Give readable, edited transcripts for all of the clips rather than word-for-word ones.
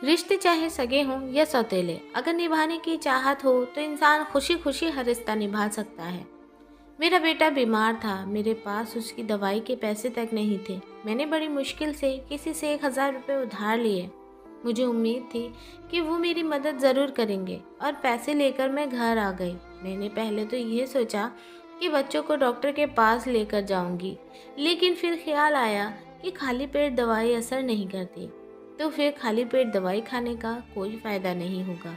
रिश्ते चाहे सगे हों या सौतेले, अगर निभाने की चाहत हो तो इंसान खुशी खुशी हर रिश्ता निभा सकता है। मेरा बेटा बीमार था, मेरे पास उसकी दवाई के पैसे तक नहीं थे। मैंने बड़ी मुश्किल से किसी से 1,000 रुपये उधार लिए। मुझे उम्मीद थी कि वो मेरी मदद ज़रूर करेंगे और पैसे लेकर मैं घर आ गई। मैंने पहले तो ये सोचा कि बच्चों को डॉक्टर के पास लेकर जाऊंगी, लेकिन फिर ख्याल आया कि खाली पेट दवाई असर नहीं करती, तो फिर खाली पेट दवाई खाने का कोई फ़ायदा नहीं होगा।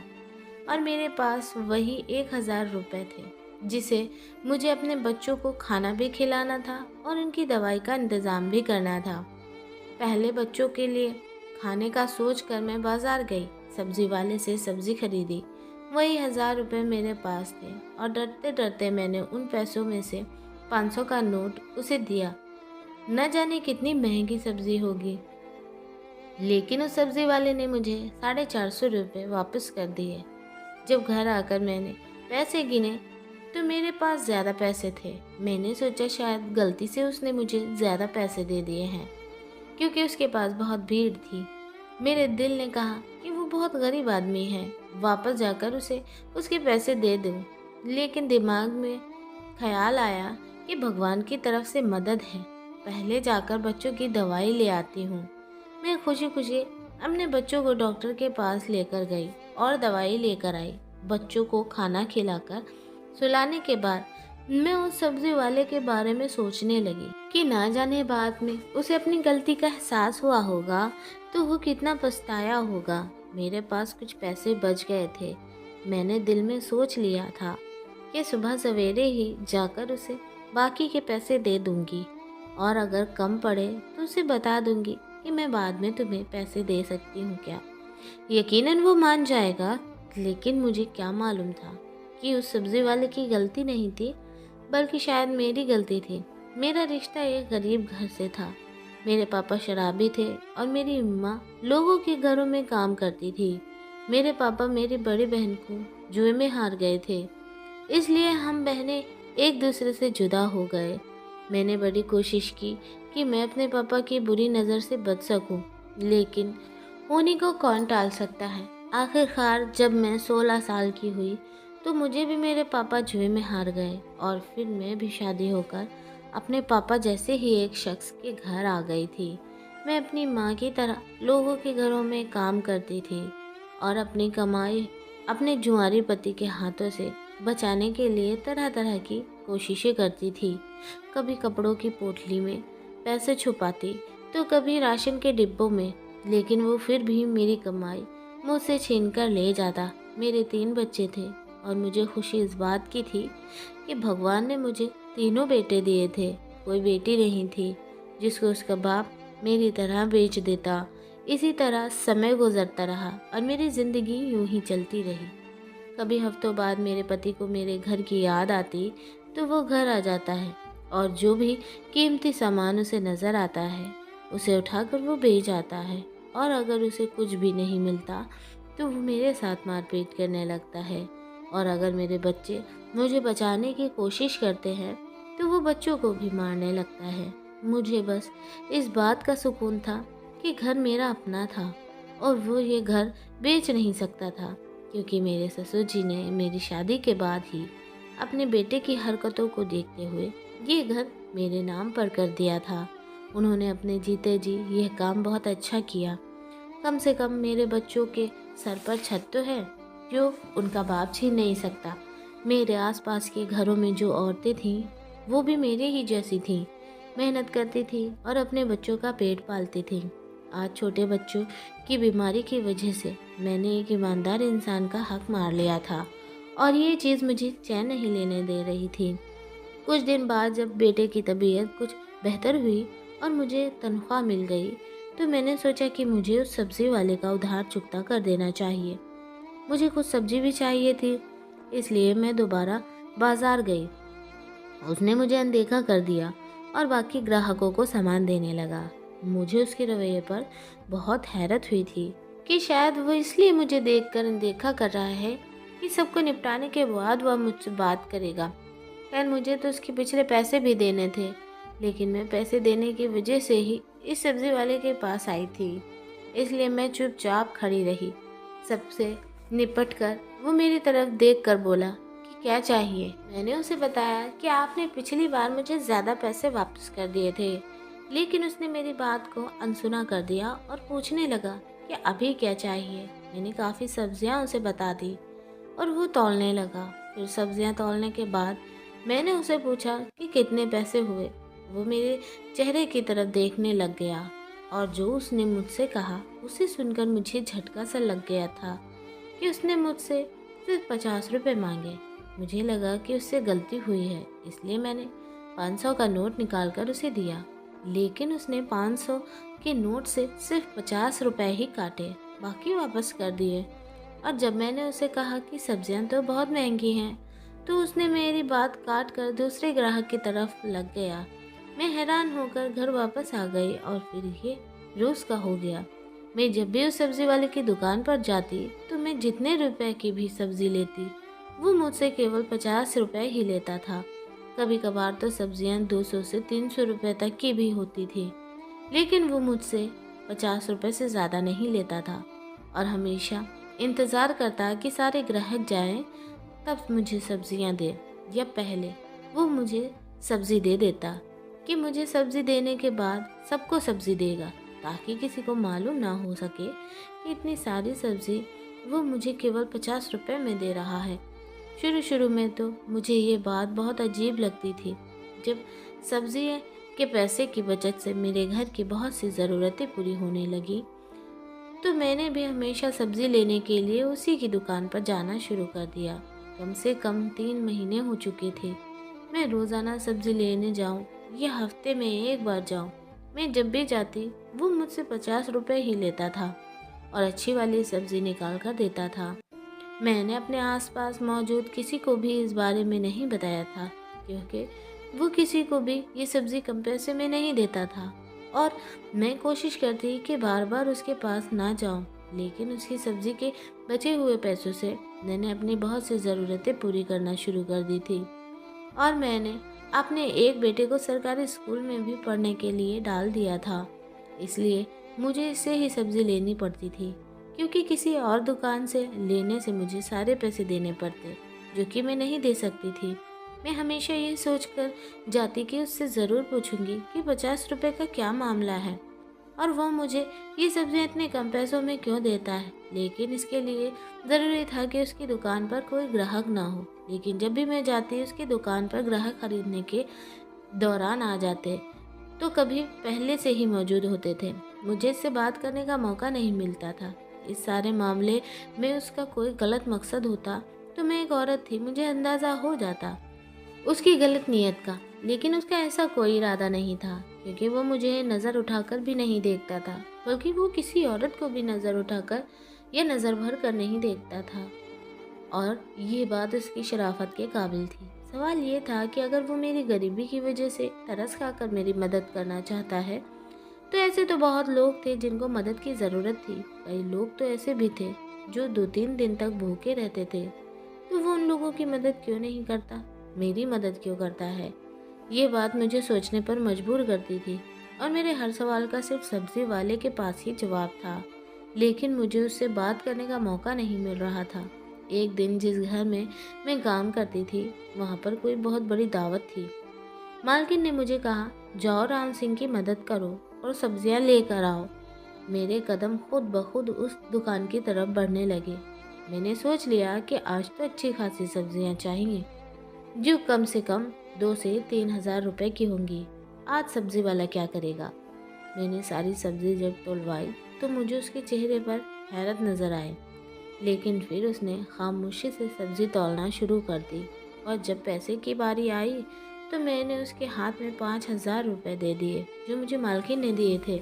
और मेरे पास वही 1,000 रुपये थे, जिसे मुझे अपने बच्चों को खाना भी खिलाना था और उनकी दवाई का इंतज़ाम भी करना था। पहले बच्चों के लिए खाने का सोच कर मैं बाज़ार गई, सब्ज़ी वाले से सब्ज़ी खरीदी। वही 1,000 रुपये मेरे पास थे और डरते डरते मैंने उन पैसों में से 500 का नोट उसे दिया। न जाने कितनी महंगी सब्ज़ी होगी, लेकिन उस सब्ज़ी वाले ने मुझे 450 रुपये वापस कर दिए। जब घर आकर मैंने पैसे गिने तो मेरे पास ज़्यादा पैसे थे। मैंने सोचा शायद गलती से उसने मुझे ज़्यादा पैसे दे दिए हैं, क्योंकि उसके पास बहुत भीड़ थी। मेरे दिल ने कहा कि वो बहुत गरीब आदमी है, वापस जाकर उसे उसके पैसे दे दूं। लेकिन दिमाग में ख्याल आया कि भगवान की तरफ से मदद है, पहले जाकर बच्चों की दवाई ले आती हूँ। मैं खुशी खुशी अपने बच्चों को डॉक्टर के पास लेकर गई और दवाई लेकर आई। बच्चों को खाना खिलाकर सुलाने के बाद मैं उस सब्जी वाले के बारे में सोचने लगी कि ना जाने बाद में उसे अपनी गलती का एहसास हुआ होगा तो वो कितना पछताया होगा। मेरे पास कुछ पैसे बच गए थे। मैंने दिल में सोच लिया था कि सुबह सवेरे ही जाकर उसे बाकी के पैसे दे दूंगी, और अगर कम पड़े तो उसे बता दूंगी कि मैं बाद में तुम्हें पैसे दे सकती हूँ क्या। यकीनन वो मान जाएगा। लेकिन मुझे क्या मालूम था कि उस सब्जी वाले की गलती नहीं थी, बल्कि शायद मेरी गलती थी। मेरा रिश्ता एक गरीब घर से था। मेरे पापा शराबी थे और मेरी अम्मा लोगों के घरों में काम करती थी। मेरे पापा मेरी बड़ी बहन को जुए में हार गए थे, इसलिए हम बहनें एक दूसरे से जुदा हो गए। मैंने बड़ी कोशिश की कि मैं अपने पापा की बुरी नज़र से बच सकूं, लेकिन होने को कौन टाल सकता है। आखिरकार जब मैं 16 साल की हुई तो मुझे भी मेरे पापा जुए में हार गए और फिर मैं भी शादी होकर अपने पापा जैसे ही एक शख्स के घर आ गई थी। मैं अपनी माँ की तरह लोगों के घरों में काम करती थी और अपनी कमाई अपने जुआरी पति के हाथों से बचाने के लिए तरह तरह की कोशिशें करती थी। कभी कपड़ों की पोटली में पैसे छुपाती तो कभी राशन के डिब्बों में, लेकिन वो फिर भी मेरी कमाई मुझसे छीन कर ले जाता। मेरे 3 बच्चे थे और मुझे खुशी इस बात की थी कि भगवान ने मुझे तीनों बेटे दिए थे। कोई बेटी नहीं थी जिसको उसका बाप मेरी तरह बेच देता। इसी तरह समय गुजरता रहा और मेरी ज़िंदगी यूं ही चलती रही। कभी हफ्तों बाद मेरे पति को मेरे घर की याद आती तो वो घर आ जाता है और जो भी कीमती सामान उसे नज़र आता है उसे उठाकर वो बेच आता है। और अगर उसे कुछ भी नहीं मिलता तो वो मेरे साथ मारपीट करने लगता है। और अगर मेरे बच्चे मुझे बचाने की कोशिश करते हैं तो वो बच्चों को भी मारने लगता है। मुझे बस इस बात का सुकून था कि घर मेरा अपना था और वो ये घर बेच नहीं सकता था, क्योंकि मेरे ससुर जी ने मेरी शादी के बाद ही अपने बेटे की हरकतों को देखते हुए ये घर मेरे नाम पर कर दिया था। उन्होंने अपने जीते जी यह काम बहुत अच्छा किया। कम से कम मेरे बच्चों के सर पर छत तो है जो उनका बाप छीन नहीं सकता। मेरे आसपास के घरों में जो औरतें थीं वो भी मेरे ही जैसी थीं, मेहनत करती थी और अपने बच्चों का पेट पालती थी। आज छोटे बच्चों की बीमारी की वजह से मैंने एक ईमानदार इंसान का हक मार लिया था और ये चीज़ मुझे चैन नहीं लेने दे रही थी। कुछ दिन बाद जब बेटे की तबीयत कुछ बेहतर हुई और मुझे तनख्वाह मिल गई तो मैंने सोचा कि मुझे उस सब्ज़ी वाले का उधार चुकता कर देना चाहिए। मुझे कुछ सब्ज़ी भी चाहिए थी, इसलिए मैं दोबारा बाज़ार गई। उसने मुझे अनदेखा कर दिया और बाकी ग्राहकों को सामान देने लगा। मुझे उसके रवैये पर बहुत हैरत हुई थी कि शायद वो इसलिए मुझे देखकर अनदेखा कर रहा है कि सबको निपटाने के बाद वह मुझसे बात करेगा। खैर मुझे तो उसके पिछले पैसे भी देने थे, लेकिन मैं पैसे देने की वजह से ही इस सब्ज़ी वाले के पास आई थी। इसलिए मैं चुपचाप खड़ी रही। सबसे निपट कर वो मेरी तरफ देख कर बोला कि क्या चाहिए। मैंने उसे बताया कि आपने पिछली बार मुझे ज़्यादा पैसे वापस कर दिए थे, लेकिन उसने मेरी बात को अनसुना कर दिया और पूछने लगा कि अभी क्या चाहिए। मैंने काफ़ी सब्जियां उसे बता दी और वो तौलने लगा। फिर सब्जियां तौलने के बाद मैंने उसे पूछा कि कितने पैसे हुए। वो मेरे चेहरे की तरफ देखने लग गया और जो उसने मुझसे कहा उसे सुनकर मुझे झटका सा लग गया था कि उसने मुझसे सिर्फ 50 रुपये मांगे। मुझे लगा कि उससे गलती हुई है, इसलिए मैंने 500 का नोट निकालकर उसे दिया, लेकिन उसने 500 के नोट से सिर्फ 50 रुपये ही काटे, बाकी वापस कर दिए। और जब मैंने उसे कहा कि सब्जियां तो बहुत महंगी हैं, तो उसने मेरी बात काट कर दूसरे ग्राहक की तरफ लग गया। मैं हैरान होकर घर वापस आ गई और फिर ये रोज़ का हो गया। मैं जब भी उस सब्जी वाले की दुकान पर जाती तो मैं जितने रुपए की भी सब्जी लेती, वो मुझसे केवल 50 रुपये ही लेता था। कभी कभार तो सब्जियां 200 से 300 रुपये तक की भी होती थी, लेकिन वो मुझसे 50 रुपये से ज़्यादा नहीं लेता था और हमेशा इंतज़ार करता कि सारे ग्राहक जाएं तब मुझे सब्जियां दे, या पहले वो मुझे सब्ज़ी दे देता कि मुझे सब्ज़ी देने के बाद सबको सब्ज़ी देगा, ताकि किसी को मालूम ना हो सके कि इतनी सारी सब्ज़ी वो मुझे केवल 50 रुपये में दे रहा है। शुरू शुरू में तो मुझे ये बात बहुत अजीब लगती थी। जब सब्ज़ी के पैसे की बचत से मेरे घर की बहुत सी ज़रूरतें पूरी होने लगी, तो मैंने भी हमेशा सब्ज़ी लेने के लिए उसी की दुकान पर जाना शुरू कर दिया। कम से कम 3 महीने हो चुके थे। मैं रोज़ाना सब्ज़ी लेने जाऊं या हफ्ते में एक बार जाऊं, मैं जब भी जाती वो मुझसे 50 रुपये ही लेता था और अच्छी वाली सब्ज़ी निकाल कर देता था। मैंने अपने आसपास मौजूद किसी को भी इस बारे में नहीं बताया था, क्योंकि वो किसी को भी ये सब्ज़ी कम पैसे में नहीं देता था और मैं कोशिश करती कि बार बार उसके पास ना जाऊं, लेकिन उसकी सब्ज़ी के बचे हुए पैसों से मैंने अपनी बहुत सी ज़रूरतें पूरी करना शुरू कर दी थी। और मैंने अपने एक बेटे को सरकारी स्कूल में भी पढ़ने के लिए डाल दिया था, इसलिए मुझे इससे ही सब्ज़ी लेनी पड़ती थी, क्योंकि किसी और दुकान से लेने से मुझे सारे पैसे देने पड़ते, जो कि मैं नहीं दे सकती थी। मैं हमेशा ये सोचकर जाती कि उससे ज़रूर पूछूंगी कि 50 रुपये का क्या मामला है और वह मुझे ये सब्ज़ियाँ इतने कम पैसों में क्यों देता है। लेकिन इसके लिए ज़रूरी था कि उसकी दुकान पर कोई ग्राहक ना हो, लेकिन जब भी मैं जाती उसकी दुकान पर ग्राहक खरीदने के दौरान आ जाते, तो कभी पहले से ही मौजूद होते थे। मुझे इससे बात करने का मौका नहीं मिलता था। इस सारे मामले में उसका कोई गलत मकसद होता तो मैं एक औरत थी, मुझे अंदाज़ा हो जाता उसकी गलत नीयत का, लेकिन उसका ऐसा कोई इरादा नहीं था, क्योंकि वो मुझे नज़र उठाकर भी नहीं देखता था, बल्कि वो किसी औरत को भी नज़र उठाकर या नज़र भर कर नहीं देखता था। और ये बात उसकी शराफत के काबिल थी। सवाल ये था कि अगर वो मेरी गरीबी की वजह से तरस खाकर मेरी मदद करना चाहता है, तो ऐसे तो बहुत लोग थे जिनको मदद की ज़रूरत थी। कई लोग तो ऐसे भी थे जो 2-3 दिन तक भूखे रहते थे, तो वो उन लोगों की मदद क्यों नहीं करता, मेरी मदद क्यों करता है। ये बात मुझे सोचने पर मजबूर करती थी और मेरे हर सवाल का सिर्फ सब्जी वाले के पास ही जवाब था, लेकिन मुझे उससे बात करने का मौका नहीं मिल रहा था। एक दिन जिस घर में मैं काम करती थी, वहाँ पर कोई बहुत बड़ी दावत थी। मालकिन ने मुझे कहा, जाओ राम सिंह की मदद करो और सब्जियाँ लेकर आओ। मेरे कदम खुद ब खुद उस दुकान की तरफ बढ़ने लगे। मैंने सोच लिया कि आज तो अच्छी खासी सब्जियाँ चाहिए, जो कम से कम 2 से 3 हज़ार रुपये की होंगी। आज सब्जी वाला क्या करेगा। मैंने सारी सब्जी जब तोलवाई तो मुझे उसके चेहरे पर हैरत नज़र आई, लेकिन फिर उसने खामोशी से सब्जी तौलना शुरू कर दी और जब पैसे की बारी आई तो मैंने उसके हाथ में 5,000 रुपये दे दिए, जो मुझे मालकिन ने दिए थे।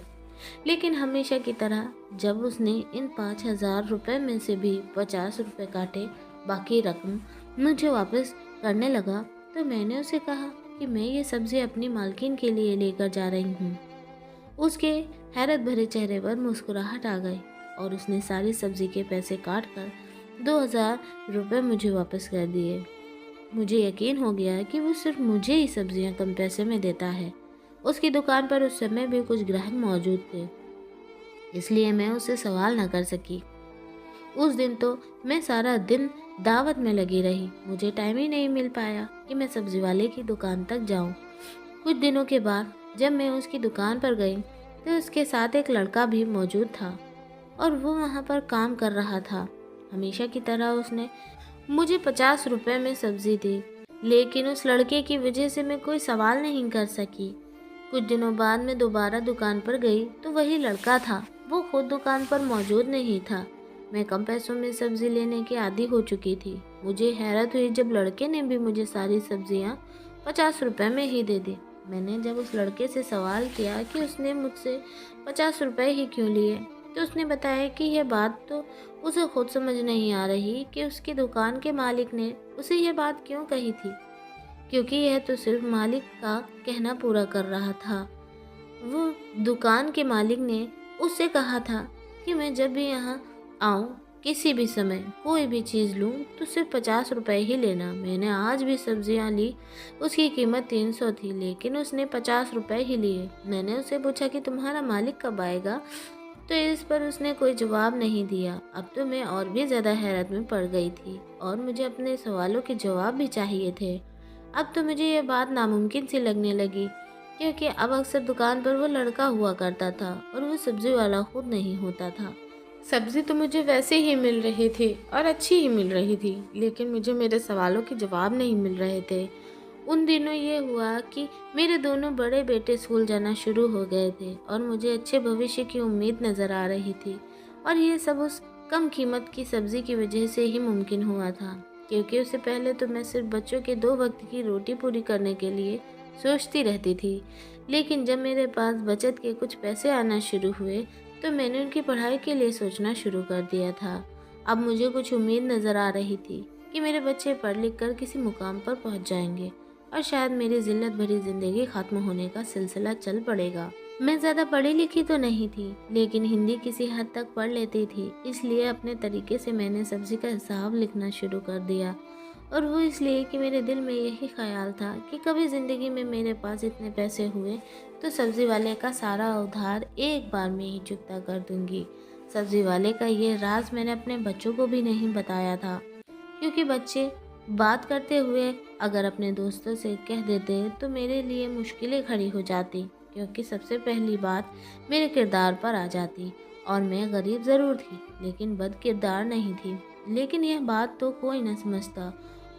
लेकिन हमेशा की तरह जब उसने इन 5,000 रुपये में से भी 50 रुपये काटे, बाकी रकम मुझे वापस करने लगा, तो मैंने उसे कहा कि मैं ये सब्ज़ी अपनी मालकिन के लिए लेकर जा रही हूँ। उसके हैरत भरे चेहरे पर मुस्कुराहट आ गई और उसने सारी सब्ज़ी के पैसे काट कर 2,000 रुपये मुझे वापस कर दिए। मुझे यकीन हो गया कि वो सिर्फ मुझे ही सब्ज़ियाँ कम पैसे में देता है। उसकी दुकान पर उस समय भी कुछ ग्राहक मौजूद थे, इसलिए मैं उससे सवाल न कर सकी। उस दिन तो मैं सारा दिन दावत में लगी रही। मुझे टाइम ही नहीं मिल पाया कि मैं सब्जी वाले की दुकान तक जाऊं। कुछ दिनों के बाद जब मैं उसकी दुकान पर गई तो उसके साथ एक लड़का भी मौजूद था और वो वहाँ पर काम कर रहा था। हमेशा की तरह उसने मुझे 50 रुपए में सब्जी दी, लेकिन उस लड़के की वजह से मैं कोई सवाल नहीं कर सकी। कुछ दिनों बाद मैं दोबारा दुकान पर गई तो वही लड़का था। वो खुद दुकान पर मौजूद नहीं था। मैं कम पैसों में सब्जी लेने की आदी हो चुकी थी। मुझे हैरत हुई जब लड़के ने भी मुझे सारी सब्जियां 50 रुपए में ही दे दी। मैंने जब उस लड़के से सवाल किया कि उसने मुझसे 50 रुपए ही क्यों लिए, तो उसने बताया कि यह बात तो उसे खुद समझ नहीं आ रही कि उसकी दुकान के मालिक ने उसे यह बात क्यों कही थी, क्योंकि यह तो सिर्फ मालिक का कहना पूरा कर रहा था। वो दुकान के मालिक ने उससे कहा था कि मैं जब भी यहाँ आऊँ, किसी भी समय कोई भी चीज़ लूँ तो सिर्फ 50 रुपए ही लेना। मैंने आज भी सब्जियाँ ली, उसकी कीमत 300 थी, लेकिन उसने 50 रुपए ही लिए। मैंने उससे पूछा कि तुम्हारा मालिक कब आएगा, तो इस पर उसने कोई जवाब नहीं दिया। अब तो मैं और भी ज़्यादा हैरत में पड़ गई थी और मुझे अपने सवालों के जवाब भी चाहिए थे। अब तो मुझे ये बात नामुमकिन सी लगने लगी, क्योंकि अब अक्सर दुकान पर वो लड़का हुआ करता था और वो सब्जी वाला खुद नहीं होता था। सब्जी तो मुझे वैसे ही मिल रही थी और अच्छी ही मिल रही थी, लेकिन मुझे मेरे सवालों के जवाब नहीं मिल रहे थे। उन दिनों ये हुआ कि मेरे दोनों बड़े बेटे स्कूल जाना शुरू हो गए थे और मुझे अच्छे भविष्य की उम्मीद नज़र आ रही थी। और ये सब उस कम कीमत की सब्ज़ी की वजह से ही मुमकिन हुआ था, क्योंकि उससे पहले तो मैं सिर्फ बच्चों के 2 वक्त की रोटी पूरी करने के लिए सोचती रहती थी। लेकिन जब मेरे पास बचत के कुछ पैसे आना शुरू हुए तो मैंने उनकी पढ़ाई के लिए सोचना शुरू कर दिया था। अब मुझे कुछ उम्मीद नज़र आ रही थी कि मेरे बच्चे पढ़ लिख कर किसी मुकाम पर पहुंच जाएंगे और शायद मेरी जिल्लत भरी ज़िंदगी ख़त्म होने का सिलसिला चल पड़ेगा। मैं ज़्यादा पढ़ी लिखी तो नहीं थी, लेकिन हिंदी किसी हद तक पढ़ लेती थी। इसलिए अपने तरीके से मैंने सब्ज़ी का हिसाब लिखना शुरू कर दिया, और वो इसलिए कि मेरे दिल में यही ख्याल था कि कभी ज़िंदगी में मेरे पास इतने पैसे हुए तो सब्ज़ी वाले का सारा उधार एक बार में ही चुकता कर दूंगी। सब्ज़ी वाले का ये राज मैंने अपने बच्चों को भी नहीं बताया था, क्योंकि बच्चे बात करते हुए अगर अपने दोस्तों से कह देते तो मेरे लिए मुश्किलें खड़ी हो जाती, क्योंकि सबसे पहली बात मेरे किरदार पर आ जाती। और मैं गरीब ज़रूर थी, लेकिन बद किरदार नहीं थी। लेकिन यह बात तो कोई न समझता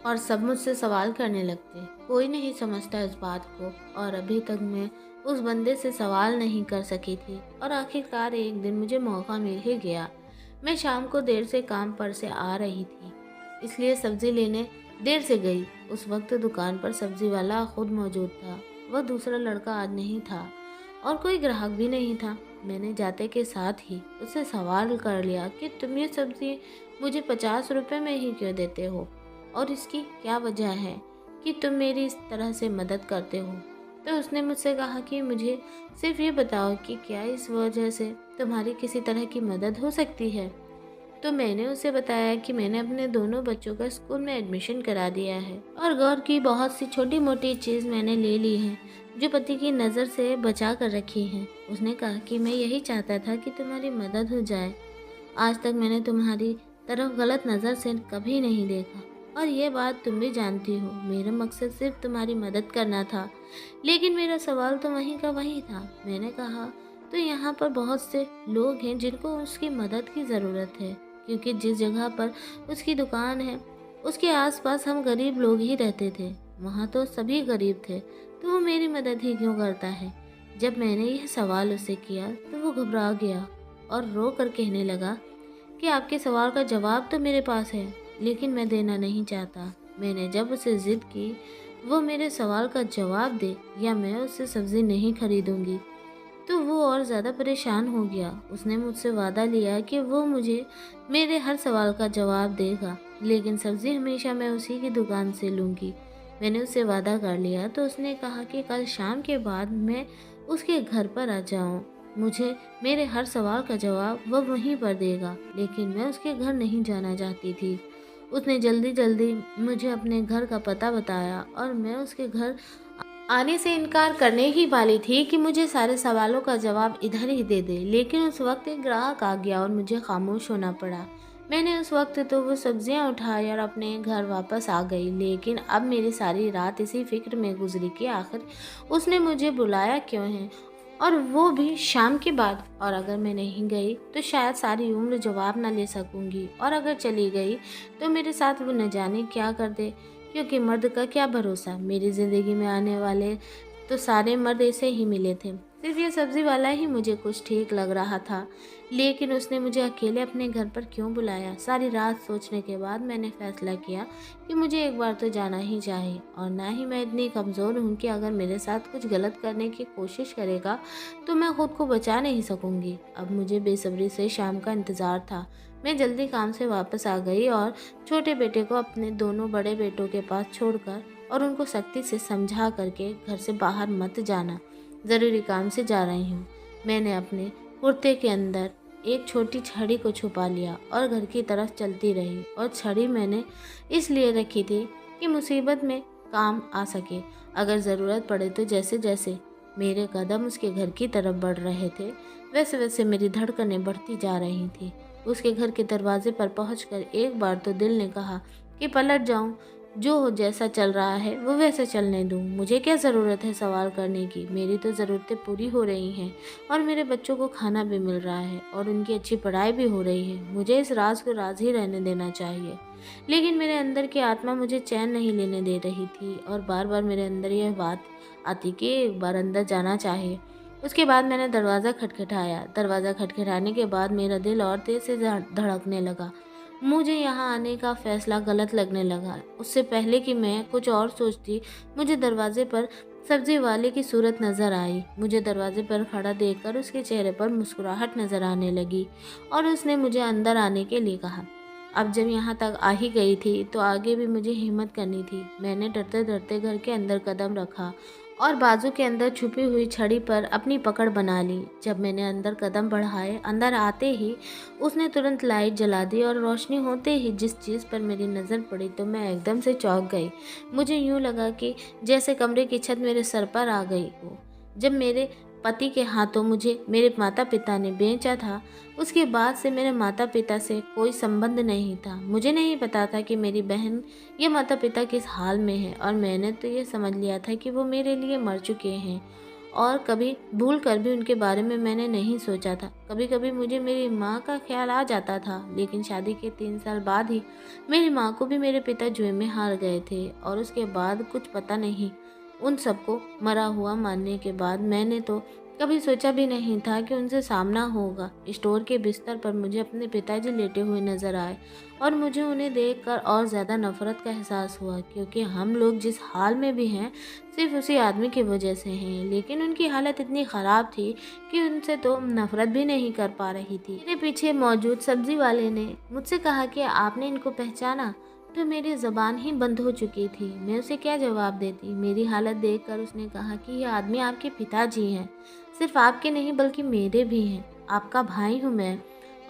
और सब मुझसे सवाल करने लगते। कोई नहीं समझता इस बात को, और अभी तक मैं उस बंदे से सवाल नहीं कर सकी थी। और आखिरकार एक दिन मुझे मौका मिल ही गया। मैं शाम को देर से काम पर से आ रही थी, इसलिए सब्जी लेने देर से गई। उस वक्त दुकान पर सब्जी वाला खुद मौजूद था। वह दूसरा लड़का आज नहीं था और कोई ग्राहक भी नहीं था। मैंने जाते के साथ ही उससे सवाल कर लिया कि तुम ये सब्जी मुझे 50 रुपए में ही क्यों देते हो, और इसकी क्या वजह है कि तुम मेरी इस तरह से मदद करते हो। तो उसने मुझसे कहा कि मुझे सिर्फ ये बताओ कि क्या इस वजह से तुम्हारी किसी तरह की मदद हो सकती है। तो मैंने उसे बताया कि मैंने अपने दोनों बच्चों का स्कूल में एडमिशन करा दिया है और घर की बहुत सी छोटी मोटी चीज़ मैंने ले ली है जो पति की नज़र से बचा कर रखी है। उसने कहा कि मैं यही चाहता था कि तुम्हारी मदद हो जाए। आज तक मैंने तुम्हारी तरफ गलत नज़र से कभी नहीं देखा, और ये बात तुम भी जानती हो। मेरा मकसद सिर्फ तुम्हारी मदद करना था, लेकिन मेरा सवाल तो वहीं का वहीं था। मैंने कहा तो यहाँ पर बहुत से लोग हैं जिनको उसकी मदद की ज़रूरत है, क्योंकि जिस जगह पर उसकी दुकान है उसके आसपास हम गरीब लोग ही रहते थे। वहाँ तो सभी गरीब थे, तो वो मेरी मदद ही क्यों करता है। जब मैंने यह सवाल उससे किया तो वो घबरा गया और रो कर कहने लगा कि आपके सवाल का जवाब तो मेरे पास है, लेकिन मैं देना नहीं चाहता। मैंने जब उसे ज़िद की वो मेरे सवाल का जवाब दे या मैं उससे सब्ज़ी नहीं खरीदूंगी, तो वो और ज़्यादा परेशान हो गया। उसने मुझसे वादा लिया कि वो मुझे मेरे हर सवाल का जवाब देगा, लेकिन सब्ज़ी हमेशा मैं उसी की दुकान से लूँगी। मैंने उससे वादा कर लिया, तो उसने कहा कि कल शाम के बाद मैं उसके घर पर आ जाऊँ। मुझे मेरे हर सवाल का जवाब वह वहीं पर देगा, लेकिन मैं उसके घर नहीं जाना चाहती थी। उसने जल्दी जल्दी मुझे अपने घर का पता बताया और मैं उसके घर आने से इनकार करने ही वाली थी कि मुझे सारे सवालों का जवाब इधर ही दे दे, लेकिन उस वक्त एक ग्राहक आ गया और मुझे खामोश होना पड़ा। मैंने उस वक्त तो वो सब्जियां उठाई और अपने घर वापस आ गई, लेकिन अब मेरी सारी रात इसी फिक्र में गुजरी कि आखिर उसने मुझे बुलाया क्यों है, और वो भी शाम के बाद। और अगर मैं नहीं गई तो शायद सारी उम्र जवाब ना ले सकूंगी, और अगर चली गई तो मेरे साथ वो न जाने क्या कर दे। क्योंकि मर्द का क्या भरोसा, मेरी ज़िंदगी में आने वाले तो सारे मर्द ऐसे ही मिले थे, सिर्फ ये सब्ज़ी वाला ही मुझे कुछ ठीक लग रहा था। लेकिन उसने मुझे अकेले अपने घर पर क्यों बुलाया? सारी रात सोचने के बाद मैंने फैसला किया कि मुझे एक बार तो जाना ही चाहिए, और ना ही मैं इतनी कमज़ोर हूँ कि अगर मेरे साथ कुछ गलत करने की कोशिश करेगा तो मैं खुद को बचा नहीं सकूँगी। अब मुझे बेसब्री से शाम का इंतज़ार था। मैं जल्दी काम से वापस आ गई और छोटे बेटे को अपने दोनों बड़े बेटों के पास छोड़कर और उनको सख्ती से समझा करके घर से बाहर मत जाना, ज़रूरी काम से जा रही हूँ। मैंने अपने कुर्ते के अंदर एक छोटी छड़ी को छुपा लिया और घर की तरफ चलती रही, और छड़ी मैंने इसलिए रखी थी कि मुसीबत में काम आ सके, अगर ज़रूरत पड़े तो। जैसे जैसे मेरे कदम उसके घर की तरफ बढ़ रहे थे, वैसे वैसे मेरी धड़कनें बढ़ती जा रही थी। उसके घर के दरवाजे पर पहुंचकर एक बार तो दिल ने कहा कि पलट जाऊं, जो हो जैसा चल रहा है वो वैसे चलने दूं। मुझे क्या ज़रूरत है सवाल करने की, मेरी तो ज़रूरतें पूरी हो रही हैं, और मेरे बच्चों को खाना भी मिल रहा है और उनकी अच्छी पढ़ाई भी हो रही है। मुझे इस राज को राज ही रहने देना चाहिए। लेकिन मेरे अंदर की आत्मा मुझे चैन नहीं लेने दे रही थी, और बार बार मेरे अंदर यह बात आती कि एक बार अंदर जाना चाहिए। उसके बाद मैंने दरवाज़ा खटखटाया। दरवाज़ा खटखटाने के बाद मेरा दिल और तेज़ से धड़कने लगा। मुझे यहाँ आने का फ़ैसला गलत लगने लगा। उससे पहले कि मैं कुछ और सोचती, मुझे दरवाजे पर सब्ज़ी वाले की सूरत नज़र आई। मुझे दरवाजे पर खड़ा देखकर उसके चेहरे पर मुस्कुराहट नज़र आने लगी, और उसने मुझे अंदर आने के लिए कहा। अब जब यहाँ तक आ ही गई थी तो आगे भी मुझे हिम्मत करनी थी। मैंने डरते डरते घर के अंदर कदम रखा और बाजू के अंदर छुपी हुई छड़ी पर अपनी पकड़ बना ली। जब मैंने अंदर कदम बढ़ाए, अंदर आते ही उसने तुरंत लाइट जला दी, और रोशनी होते ही जिस चीज़ पर मेरी नज़र पड़ी तो मैं एकदम से चौंक गई। मुझे यूँ लगा कि जैसे कमरे की छत मेरे सर पर आ गई हो। जब मेरे पति के हाथों मुझे मेरे माता पिता ने बेचा था, उसके बाद से मेरे माता पिता से कोई संबंध नहीं था। मुझे नहीं पता था कि मेरी बहन या माता पिता किस हाल में है, और मैंने तो ये समझ लिया था कि वो मेरे लिए मर चुके हैं, और कभी भूल कर भी उनके बारे में मैंने नहीं सोचा था। कभी कभी मुझे मेरी माँ का ख्याल आ जाता था, लेकिन शादी के 3 साल बाद ही मेरी माँ को भी मेरे पिता जुए में हार गए थे, और उसके बाद कुछ पता नहीं। उन सबको मरा हुआ मानने के बाद मैंने तो कभी सोचा भी नहीं था कि उनसे सामना होगा। स्टोर के बिस्तर पर मुझे अपने पिताजी लेटे हुए नजर आए, और मुझे उन्हें देखकर और ज़्यादा नफरत का एहसास हुआ, क्योंकि हम लोग जिस हाल में भी हैं सिर्फ उसी आदमी की वजह से हैं। लेकिन उनकी हालत इतनी ख़राब थी कि उनसे तो नफरत भी नहीं कर पा रही थी। मेरे पीछे मौजूद सब्जी वाले ने मुझसे कहा कि आपने इनको पहचाना, तो मेरी ज़बान ही बंद हो चुकी थी। मैं उसे क्या जवाब देती। मेरी हालत देखकर उसने कहा कि यह आदमी आपके पिताजी हैं, सिर्फ आपके नहीं बल्कि मेरे भी हैं, आपका भाई हूँ मैं।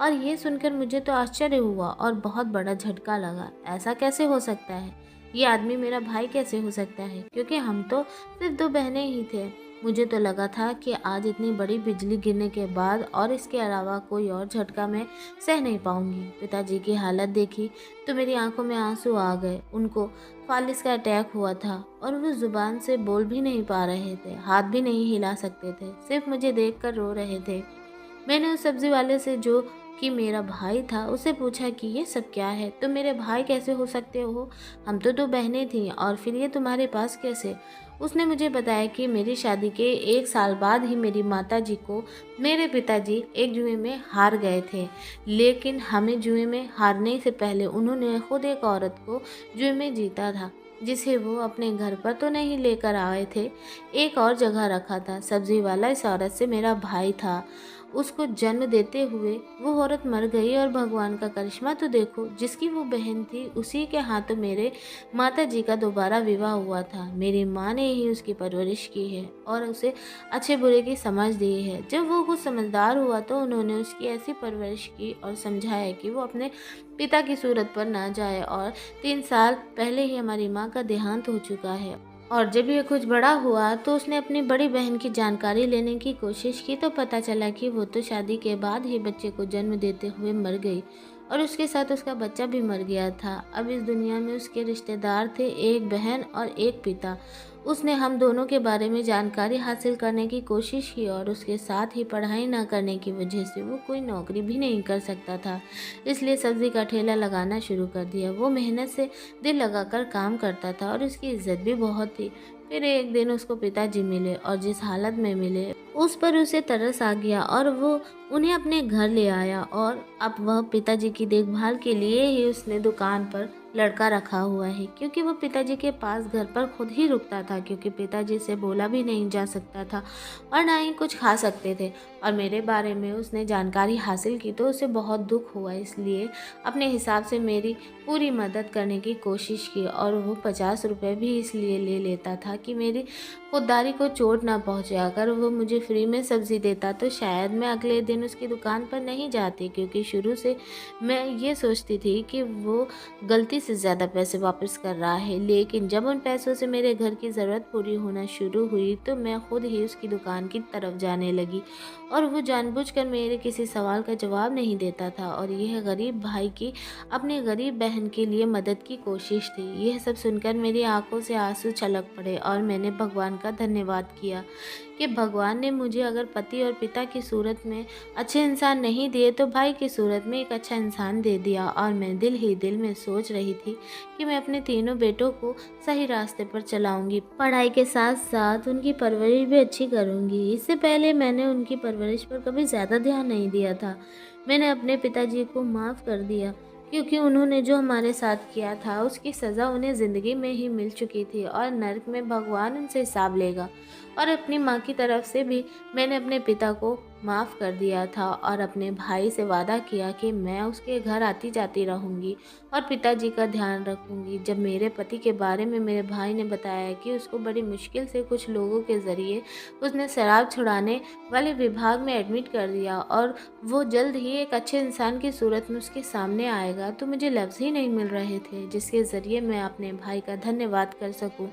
और ये सुनकर मुझे तो आश्चर्य हुआ और बहुत बड़ा झटका लगा। ऐसा कैसे हो सकता है? ये आदमी मेरा भाई कैसे हो सकता है? क्योंकि हम तो सिर्फ 2 बहनें ही थे। मुझे तो लगा था कि आज इतनी बड़ी बिजली गिरने के बाद और इसके अलावा कोई और झटका मैं सह नहीं पाऊंगी। पिताजी की हालत देखी तो मेरी आंखों में आंसू आ गए। उनको फालिस का अटैक हुआ था, और वो जुबान से बोल भी नहीं पा रहे थे, हाथ भी नहीं हिला सकते थे, सिर्फ मुझे देखकर रो रहे थे। मैंने उस सब्जी वाले से, जो कि मेरा भाई था, उसे पूछा कि ये सब क्या है? तुम मेरे भाई कैसे हो सकते हो? हम तो 2 बहनें थीं, और फिर ये तुम्हारे पास कैसे? उसने मुझे बताया कि मेरी शादी के 1 साल बाद ही मेरी माताजी को मेरे पिताजी एक जुए में हार गए थे। लेकिन हमें जुए में हारने से पहले उन्होंने खुद एक औरत को जुए में जीता था, जिसे वो अपने घर पर तो नहीं लेकर आए थे, एक और जगह रखा था। सब्जी वाला इस औरत से मेरा भाई था। उसको जन्म देते हुए वो औरत मर गई, और भगवान का करिश्मा तो देखो, जिसकी वो बहन थी उसी के हाथों मेरे माता जी का दोबारा विवाह हुआ था। मेरी माँ ने ही उसकी परवरिश की है और उसे अच्छे बुरे की समझ दी है। जब वो कुछ समझदार हुआ तो उन्होंने उसकी ऐसी परवरिश की और समझाया कि वो अपने पिता की सूरत पर ना जाए, और 3 साल पहले ही हमारी माँ का देहांत हो चुका है। और जब ये कुछ बड़ा हुआ तो उसने अपनी बड़ी बहन की जानकारी लेने की कोशिश की तो पता चला कि वो तो शादी के बाद ही बच्चे को जन्म देते हुए मर गई और उसके साथ उसका बच्चा भी मर गया था। अब इस दुनिया में उसके रिश्तेदार थे, एक बहन और एक पिता। उसने हम दोनों के बारे में जानकारी हासिल करने की कोशिश की और उसके साथ ही पढ़ाई ना करने की वजह से वो कोई नौकरी भी नहीं कर सकता था, इसलिए सब्जी का ठेला लगाना शुरू कर दिया। वो मेहनत से दिल लगाकर काम करता था और उसकी इज्जत भी बहुत थी। फिर एक दिन उसको पिताजी मिले और जिस हालत में मिले उस पर उसे तरस आ गया और वो उन्हें अपने घर ले आया और अब वह पिताजी की देखभाल के लिए ही उसने दुकान पर लड़का रखा हुआ है, क्योंकि वो पिताजी के पास घर पर खुद ही रुकता था, क्योंकि पिताजी से बोला भी नहीं जा सकता था और ना ही कुछ खा सकते थे। और मेरे बारे में उसने जानकारी हासिल की तो उसे बहुत दुख हुआ, इसलिए अपने हिसाब से मेरी पूरी मदद करने की कोशिश की और वो 50 रुपये भी इसलिए ले लेता था कि मेरी खुददारी को चोट ना पहुँचे। अगर वो मुझे फ्री में सब्ज़ी देता तो शायद मैं अगले दिन उसकी दुकान पर नहीं जाती, क्योंकि शुरू से मैं ये सोचती थी कि वो गलती से ज़्यादा पैसे वापस कर रहा है। लेकिन जब उन पैसों से मेरे घर की ज़रूरत पूरी होना शुरू हुई तो मैं खुद ही उसकी दुकान की तरफ जाने लगी और वो जानबूझकर मेरे किसी सवाल का जवाब नहीं देता था। और यह गरीब भाई की अपनी गरीब बहन के लिए मदद की कोशिश थी। यह सब सुनकर मेरी आंखों से आंसू छलक पड़े और मैंने भगवान का धन्यवाद किया कि भगवान ने मुझे अगर पति और पिता की सूरत में अच्छे इंसान नहीं दिए तो भाई की सूरत में एक अच्छा इंसान दे दिया। और मैं दिल ही दिल में सोच रही थी कि मैं अपने तीनों बेटों को सही रास्ते पर चलाऊंगी, पढ़ाई के साथ साथ उनकी परवरिश भी अच्छी करूंगी। इससे पहले मैंने उनकी परवरिश पर कभी ज़्यादा ध्यान नहीं दिया था। मैंने अपने पिताजी को माफ़ कर दिया क्योंकि उन्होंने जो हमारे साथ किया था उसकी सज़ा उन्हें ज़िंदगी में ही मिल चुकी थी और नर्क में भगवान उनसे हिसाब लेगा। और अपनी माँ की तरफ से भी मैंने अपने पिता को माफ़ कर दिया था और अपने भाई से वादा किया कि मैं उसके घर आती जाती रहूँगी और पिताजी का ध्यान रखूँगी। जब मेरे पति के बारे में मेरे भाई ने बताया कि उसको बड़ी मुश्किल से कुछ लोगों के ज़रिए उसने शराब छुड़ाने वाले विभाग में एडमिट कर दिया और वो जल्द ही एक अच्छे इंसान की सूरत में उसके सामने आएगा, तो मुझे लफ्ज़ ही नहीं मिल रहे थे जिसके ज़रिए मैं अपने भाई का धन्यवाद कर सकूं,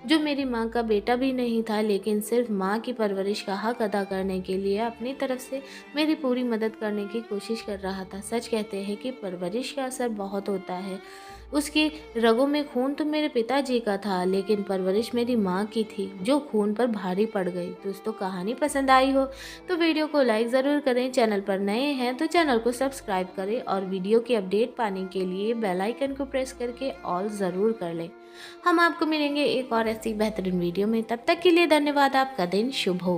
जो मेरी माँ का बेटा भी नहीं था लेकिन सिर्फ माँ की परवरिश का हक अदा करने के लिए अपनी तरफ से मेरी पूरी मदद करने की कोशिश कर रहा था। सच कहते हैं कि परवरिश का असर बहुत होता है। उसकी रगों में खून तो मेरे पिताजी का था लेकिन परवरिश मेरी माँ की थी जो खून पर भारी पड़ गई। दोस्तों, कहानी पसंद आई हो तो वीडियो को लाइक ज़रूर करें। चैनल पर नए हैं तो चैनल को सब्सक्राइब करें और वीडियो की अपडेट पाने के लिए बेल आइकन को प्रेस करके ऑल ज़रूर कर लें। हम आपको मिलेंगे एक और ऐसी बेहतरीन वीडियो में। तब तक के लिए धन्यवाद। आपका दिन शुभ हो।